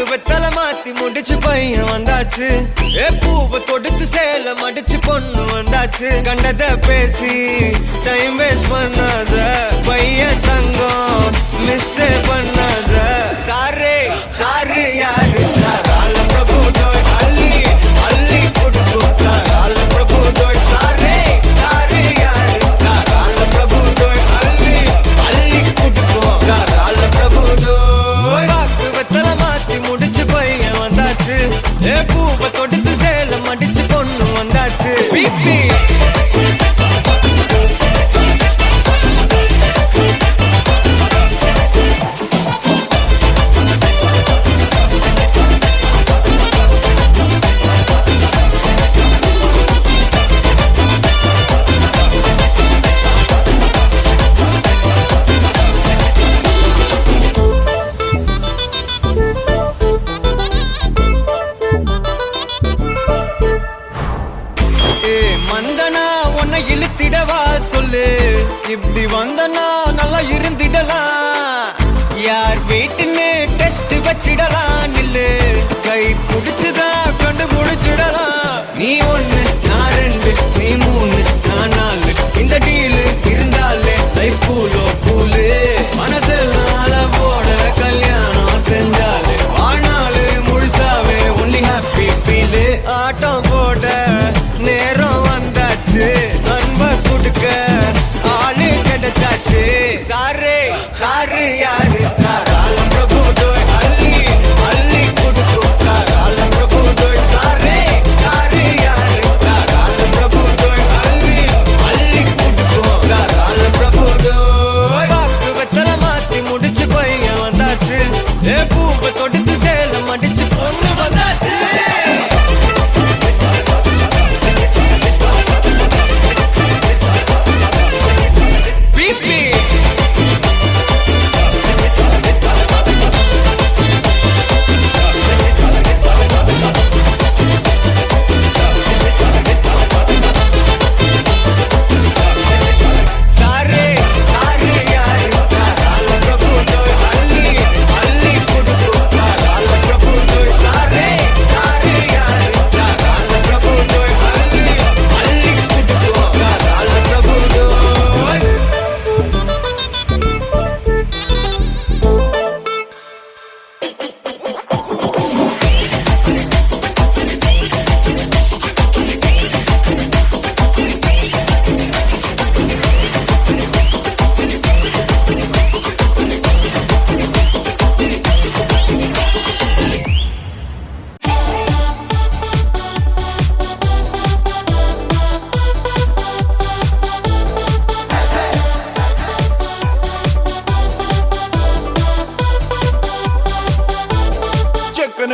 வெத்தல மாத்தி முடிச்சு பையன் வந்தாச்சு. பூவை தொடுத்து சேல மடிச்சு பொண்ணு வந்தாச்சு. கண்டத பேசி டைம் வேஸ்ட் பண்ணாத பையன் தங்கம் மிஸ் பண்ணாத. சாரே சாரு யாரு தாராள பிரபு தோய் அள்ளி அள்ளி கொடுக்கும் தாராள பிரபு தோய். சாரே சாரு யாரு தாராள பிரபு தோய் அள்ளி அள்ளி கொடுக்கும் தாராள பிரபு தோய். வாக்கு வெத்தல மாத்தி முடிச்சு பையன் வந்தாச்சு. பூவை தொடுத்து சேல மடிச்சு பொண்ணு வந்தாச்சு. பிபி மந்தனா உன்னை இழுத்திடவா சொல்லு. இப்படி வந்தனா நல்லா இருந்திடலாம். யார் வீட்டுன்னு டெஸ்ட் வச்சிடலாம். நில்லு கை பிடிச்சுதா கண்டு முடிச்சிடலாம். நீ ஒண்ணு நான் ரெண்டு நீ மூணு நான் நாலு. இந்த டீலு இருந்தாலே லைஃப் கூலோ கூலு. மனசெல்லாம் போட கல்யாணம் செஞ்சாலே ஆனாலு முழுசாவே ஒன்லி ஹாப்பி ஃபீலு. ஆட்டம் போட நேரம் வந்தாச்சு. அன்ப கொடுக்க ஆளு கிடைச்சாச்சு. சாரே சாரு யாரு தாராள பிரபு தோய் அள்ளி அள்ளி கொடுக்கும் தாராள பிரபு தோய். சாரே சாரு யாரு தாராள பிரபு தோய் அள்ளி அள்ளி கொடுக்கும் தாராள பிரபு தோய். வாக்கு வெத்தல மாத்தி முடிச்சு பையன் வந்தாச்சு. பூவை தொடுத்து சேல மடிச்சு பொண்ணு வந்தாச்சு.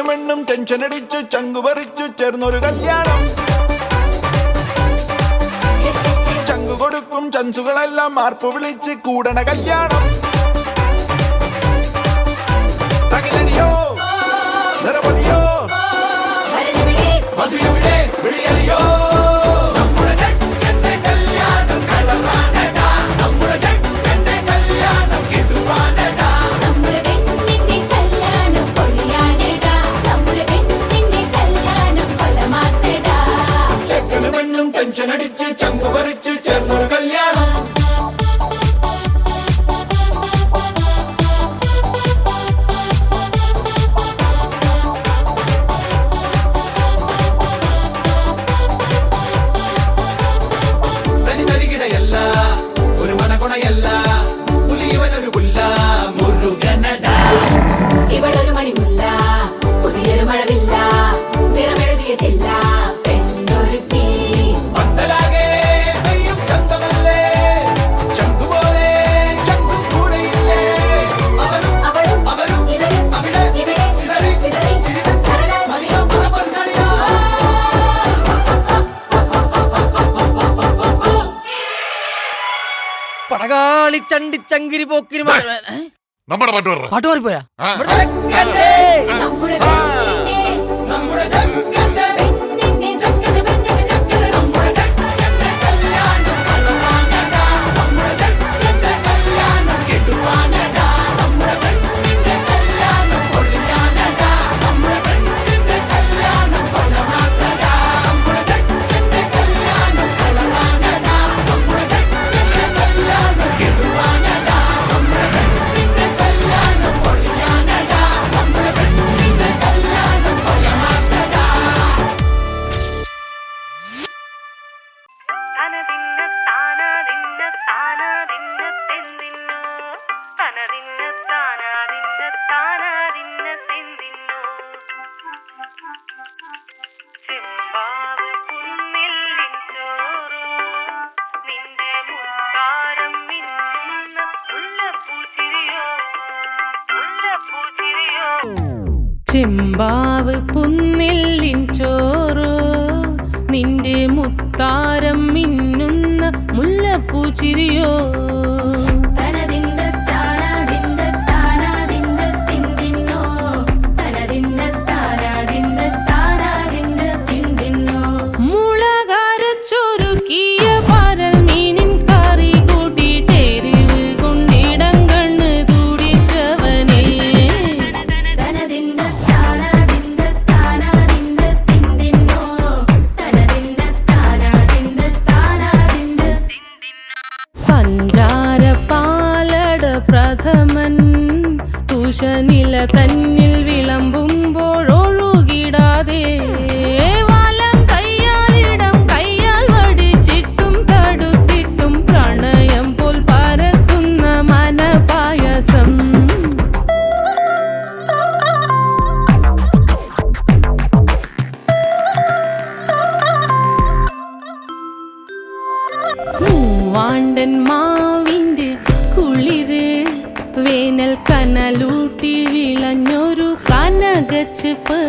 മെണ്ണും ടെൻഷൻ അടിച്ചു ചങ്കു പറിച്ചു ചേർന്നൊരു കല്യാണം. ചങ്കു കൊടുക്കും ചൻസുകളെല്ലാം മാർപ്പ് വിളിച്ച് കൂടണ കല്യാണം. തകിലടിയോ നിറപൊടിയോ മധുരവിടെ വിളിയലിയോ. ടെൻഷൻ അടിച്ച് ചങ്കു പറിച്ച് ചേർന്നൊരു കല്യാണം. ചാവളി ചണ്ടി ചങ്കിരി പോക്കിരി നമ്മുടെ പാട്ട് പറ. പാട്ട് മാറിപ്പോയാ ചെമ്പാവ് പുന്നില്ലിൻ ചോറ് നിന്റെ മുത്താരം മിന്നുന്ന മുല്ലപ്പൂച്ചിരിയോ മുളകരച്ചൊരുക്കിയ പരൽ മീനിൻ കറി കൂട്ടിട്ടെരിവ് കൊണ്ടിടം കണ്ണ് തുടിച്ചവനേ പഞ്ചാര പാലട പ്രഥമൻ തുഷനില തന്നിൽ വിളമ്പുമ്പോഴൊഴുകിടാതെ വലം കയ്യാലിടം കയ്യാൽ വടിച്ചിട്ടും തടുത്തിട്ടും പ്രണയം പോൽ പരക്കുന്ന മനപായസം മൂവാണ്ടൻ മാവിന്റെ കുളിര് വേനൽ കനലൂട്ടി വിളഞ്ഞൊരു കനകച്ചെപ്പ്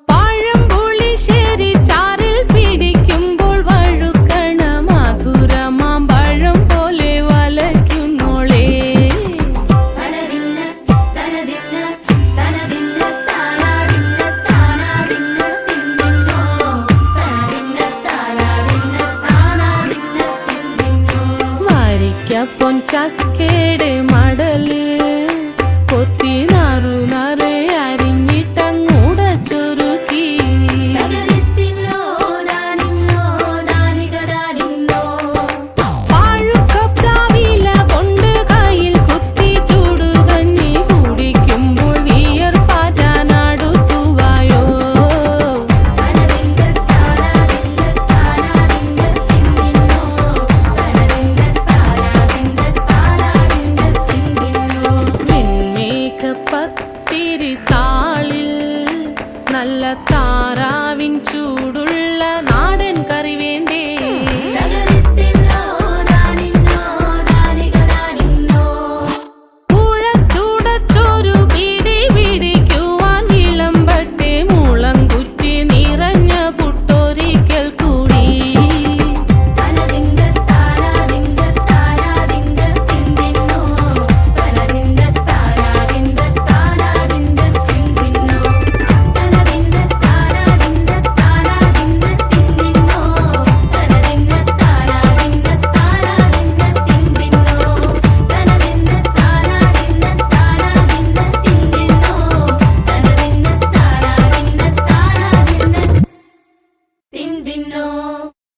പഴംപുളിശ്ശേരി ചാറിൽ പിടിക്കുമ്പോൾ വഴുക്കണ മധുരമാം പഴം പോലെ വലയ്ക്കുന്നോളേ പൊൻചക്കേടെ മടല് കൊത്തി നാറു നറേ